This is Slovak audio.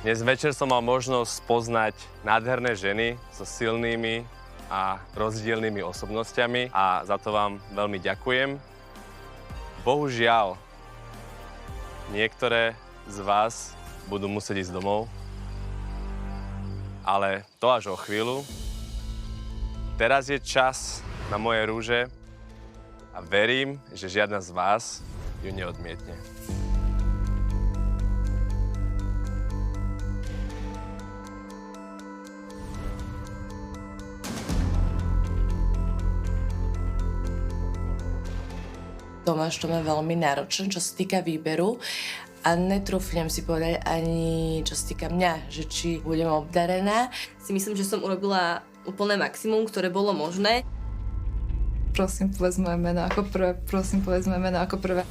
Dnes večer som mal možnosť poznať nádherné ženy so silnými a rozdielnymi osobnostiami a za to vám veľmi ďakujem. Bohužiaľ, niektoré z vás budú musieť ísť domov, ale to až o chvíľu. Teraz je čas na moje rúže a verím, že žiadna z vás ju neodmietne. Tomáš to má veľmi náročné, čo sa týka výberu a netrúfnem si povedať ani čo sa týka mňa, že či budem obdarená. Si myslím, že som urobila úplné maximum, ktoré bolo možné. Prosím, povedz moje meno ako prvé.